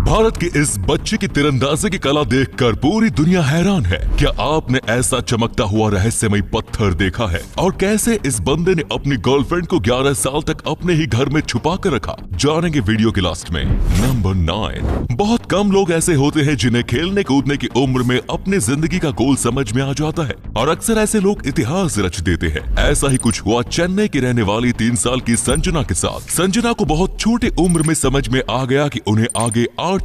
भारत के इस बच्चे की तीरंदाजी की कला देखकर पूरी दुनिया हैरान है। क्या आपने ऐसा चमकता हुआ रहस्यमय पत्थर देखा है? और कैसे इस बंदे ने अपनी गर्लफ्रेंड को 11 साल तक अपने ही घर में छुपा कर रखा, जानेंगे वीडियो के लास्ट में। नंबर 9। बहुत कम लोग ऐसे होते हैं जिन्हें खेलने कूदने की उम्र में अपनी जिंदगी का गोल समझ में आ जाता है, और अक्सर ऐसे लोग इतिहास रच देते हैं। ऐसा ही कुछ हुआ चेन्नई की रहने वाली 3 साल की संजना के साथ। संजना को बहुत छोटी उम्र में समझ में आ गया कि उन्हें आगे आर्चरी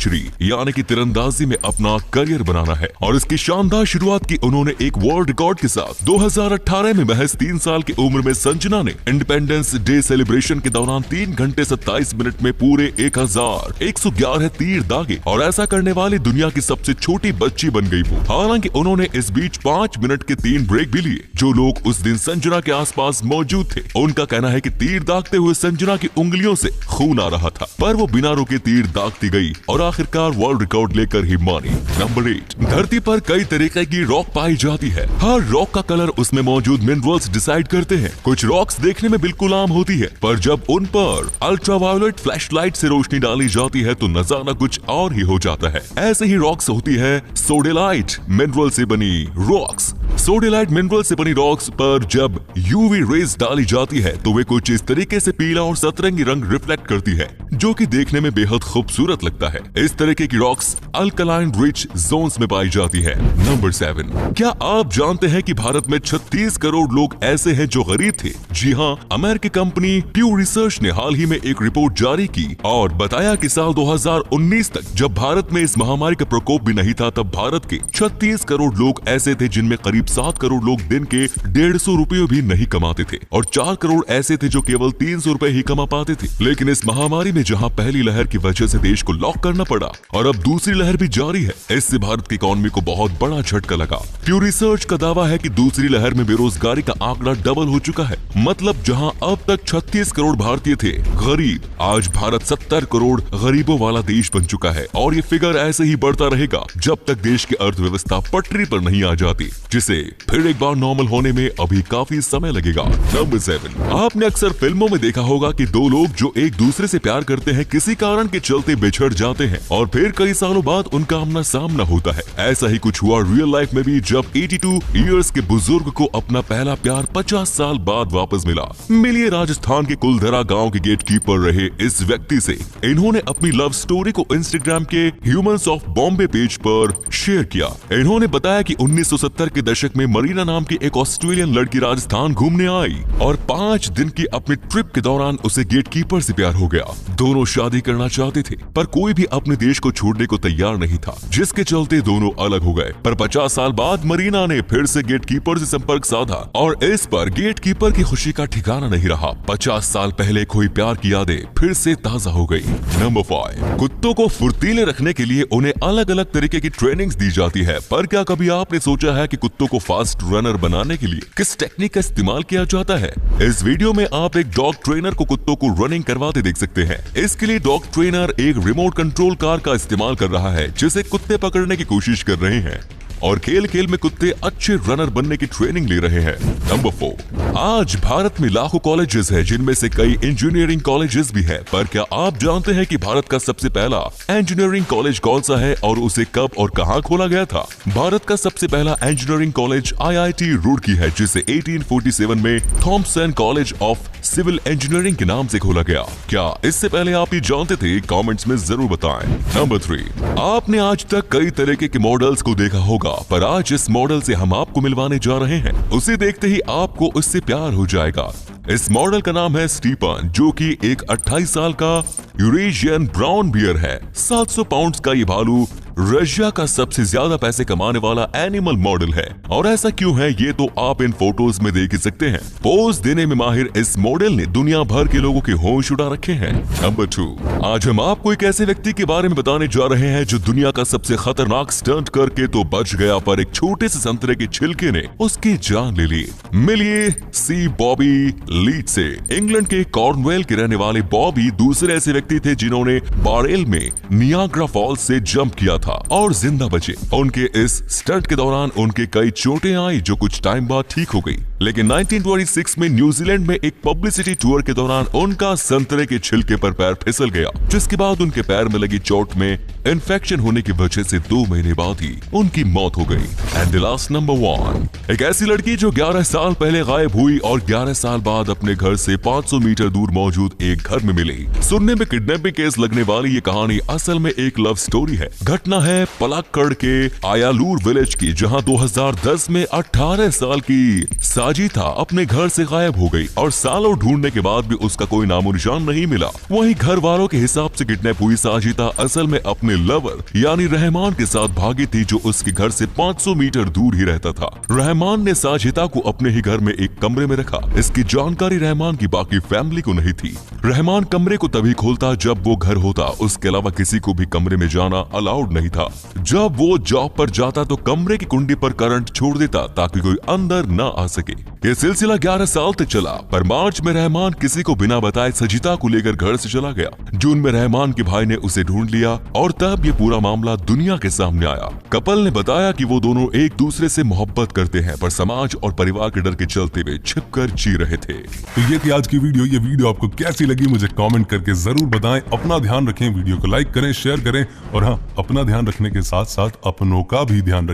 यानी कि तीरंदाजी में अपना करियर बनाना है, और इसकी शानदार शुरुआत की उन्होंने एक वर्ल्ड रिकॉर्ड के साथ। 2018 में महज 3 साल की उम्र में संजना ने इंडिपेंडेंस डे सेलिब्रेशन के दौरान 3 घंटे 27 मिनट में पूरे 1111 तीर दागे, और ऐसा करने वाली दुनिया की सबसे छोटी बच्ची बन गई वो। हालांकि उन्होंने इस बीच 5 मिनट के 3 ब्रेक भी लिए। जो लोग उस दिन संजना के आसपास मौजूद थे, उनका कहना है कि तीर दागते हुए संजना की उंगलियों से खून आ रहा था, पर वो बिना रुके तीर दागती गई और आखिरकार वर्ल्ड रिकॉर्ड लेकर ही मानी। नंबर 8। धरती पर कई तरीके की रॉक पाई जाती है। हर रॉक का कलर उसमें मौजूद मिनरल्स डिसाइड करते हैं। कुछ रॉक्स देखने में बिल्कुल आम होती है, पर जब उन पर अल्ट्रावायोलेट फ्लैशलाइट से रोशनी डाली जाती है तो नजारा कुछ और ही हो जाता है। ऐसे ही रॉक्स होती है सोडेलाइट मिनरल से बनी रॉक्स। सोडेलाइट मिनरल से बनी रॉक्स पर जब यूवी रेज डाली जाती है तो वे कुछ इस तरीके से पीला और सतरंगी रंग रिफ्लेक्ट करती है, जो कि देखने में बेहद खूबसूरत लगता है। इस तरीके की रॉक्स अल्कलाइन रिच जोन्स में पाई जाती है। नंबर 7। क्या आप जानते हैं कि भारत में 36 करोड़ लोग ऐसे हैं जो गरीब थे? जी हाँ, अमेरिकी कंपनी प्यू रिसर्च ने हाल ही में एक रिपोर्ट जारी की और बताया कि साल 2019 तक जब भारत में इस महामारी का प्रकोप भी नहीं था, तब भारत के 36 करोड़ लोग ऐसे थे जिनमें करीब 7 करोड़ लोग दिन के 150 रुपये भी नहीं कमाते थे, और 4 करोड़ ऐसे थे जो केवल 300 रुपए ही कमा पाते थे। लेकिन इस महामारी में जहां पहली लहर की वजह से देश को लॉक करना पड़ा और अब दूसरी लहर भी जारी है, इससे भारत की इकोनॉमी को बहुत बड़ा झटका लगा। प्यू रिसर्च का दावा है कि दूसरी लहर में बेरोजगारी का आंकड़ा डबल हो चुका है। मतलब जहां अब तक 36 करोड़ भारतीय थे गरीब, आज भारत 70 करोड़ गरीबों वाला देश बन चुका है, और ये फिगर ऐसे ही बढ़ता रहेगा जब तक देश की अर्थव्यवस्था पटरी पर नहीं आ जाती, जिसे फिर एक बार नॉर्मल होने में अभी काफी समय लगेगा। नंबर 7। आपने अक्सर फिल्मों में देखा होगा कि दो लोग जो एक दूसरे से प्यार करते हैं किसी कारण के चलते बिछड़ जाते हैं और फिर कई सालों बाद उनका आमना सामना होता है। ऐसा ही कुछ हुआ रियल लाइफ में भी, जब 82 इयर्स के बुजुर्ग को अपना पहला प्यार 50 साल बाद वापस मिला। मिलिए राजस्थान के कुलधरा गांव के गेटकीपर रहे इस व्यक्ति से। इन्होंने अपनी लव स्टोरी को इंस्टाग्राम के ह्यूमंस ऑफ बॉम्बे पेज पर शेयर किया। इन्होंने बताया कि 1970 के दशक में मरीना नाम की एक ऑस्ट्रेलियन लड़की राजस्थान घूमने आई और 5 दिन की अपनी ट्रिप के दौरान उसे गेटकीपर से प्यार हो गया। दोनों शादी करना चाहते थे, पर कोई भी अपने देश को छोड़ने को तैयार नहीं था, जिसके चलते दोनों अलग हो गए। पर 50 साल बाद मरीना ने फिर से गेटकीपर से संपर्क साधा, और इस पर गेटकीपर की खुशी का ठिकाना नहीं रहा। 50 साल पहले खोई प्यार की यादें फिर से ताजा हो गई। नंबर 5। कुत्तों को फुर्तीले रखने के लिए उन्हें अलग अलग तरीके की ट्रेनिंग्स दी जाती है, पर क्या कभी आपने सोचा है कि कुत्तों को फास्ट रनर बनाने के लिए किस टेक्निक का इस्तेमाल किया जाता है? इस वीडियो में आप एक डॉग ट्रेनर को कुत्तों को रनिंग करवाते देख सकते हैं। इसके लिए डॉग ट्रेनर एक रिमोट कंट्रोल कार का इस्तेमाल कर रहा है, जिसे कुत्ते पकड़ने की कोशिश कर रहे हैं, और खेल खेल में कुत्ते अच्छे रनर बनने की ट्रेनिंग ले रहे हैं। नंबर 4। आज भारत में लाखों कॉलेजेस हैं, जिनमें से कई इंजीनियरिंग कॉलेजेस भी हैं, पर क्या आप जानते हैं कि भारत का सबसे पहला इंजीनियरिंग कॉलेज कौन सा है और उसे कब और कहां खोला गया था? भारत का सबसे पहला इंजीनियरिंग कॉलेज IIT रुड़की है, जिसे 1847 में Thomson College of Civil Engineering के नाम से खोला गया। क्या इससे पहले आप ये जानते थे? कमेंट्स में जरूर बताएं। नंबर 3। आपने आज तक कई तरीके के मॉडल्स को देखा होगा, पर आज इस मॉडल से हम आपको मिलवाने जा रहे हैं। उसे देखते ही आपको उससे प्यार हो जाएगा। इस मॉडल का नाम है स्टीफन, जो कि एक 28 साल का यूरेशियन ब्राउन बियर है। 700 पाउंड का ये भालू रशिया का सबसे ज्यादा पैसे कमाने वाला एनिमल मॉडल है, और ऐसा क्यों है ये तो आप इन फोटोज में देख ही सकते हैं। पोज देने में माहिर इस मॉडल ने दुनिया भर के लोगों के होश उड़ा रखे हैं। नंबर 2। आज हम आपको एक ऐसे व्यक्ति के बारे में बताने जा रहे हैं जो दुनिया का सबसे खतरनाक स्टंट करके तो बच गया, पर एक छोटे से संतरे के छिलके ने उसकी जान ले ली। मिलिए सी बॉबी लीड से। इंग्लैंड के कॉर्नवेल के रहने वाले बॉबी दूसरे ऐसे व्यक्ति थे जिन्होंने बारेल में नियाग्रा फॉल्स से जंप किया था और जिंदा बचे। उनके इस स्टंट के दौरान उनके कई चोटें आई, जो कुछ टाइम बाद ठीक हो गई, लेकिन 1926 में न्यूजीलैंड में एक पब्लिसिटी टूर के दौरान उनका संतरे के छिलके पर पैर फिसल गया, जिसके बाद उनके पैर में लगी चोट में इन्फेक्शन होने की वजह से 2 महीने बाद ही उनकी मौत हो गई। एंड द लास्ट नंबर 1, एक ऐसी लड़की जो 11 साल पहले गायब हुई और 11 साल बाद अपने घर से 500 मीटर दूर मौजूद एक घर में मिली। सुनने में किडनैपिंग केस लगने वाली ये कहानी असल में एक लव स्टोरी है। घटना है पलाक्कड़ के आयालूर विलेज की, जहां 2010 में 18 साल की साजिता अपने घर से गायब हो गई और सालों ढूंढने के बाद भी उसका कोई नामो निशान नहीं मिला। वहीं घर वालों के हिसाब से किडनैप हुई साजिता असल में अपने लवर यानी रहमान के साथ भागी थी, जो उसके घर से 500 मीटर दूर ही रहता था। रहमान ने साजिता को अपने ही घर में एक कमरे में रखा। इसकी जानकारी रहमान की बाकी फैमिली को नहीं थी। रहमान कमरे को तभी खोलता जब वो घर होता, उसके अलावा किसी को भी कमरे में जाना अलाउड नहीं था। जब वो जॉब पर जाता तो कमरे की कुंडी पर करंट छोड़ देता ताकि कोई अंदर न आ सके। ये सिलसिला 11 साल तक चला, पर मार्च में रहमान किसी को बिना बताए सजिता को लेकर घर से चला गया। जून में रहमान के भाई ने उसे ढूंढ लिया और तब ये पूरा मामला दुनिया के सामने आया। कपल ने बताया कि वो दोनों एक दूसरे से मोहब्बत करते हैं, पर समाज और परिवार के डर के चलते हुए छिपकर जी रहे थे। तो ये थी आज की वीडियो। ये वीडियो आपको कैसी लगी मुझे कमेंट करके जरूर बताएं। अपना ध्यान रखें, वीडियो को लाइक करें, शेयर करें और हाँ, अपना ध्यान रखने के साथ साथ अपनों का भी ध्यान रखें।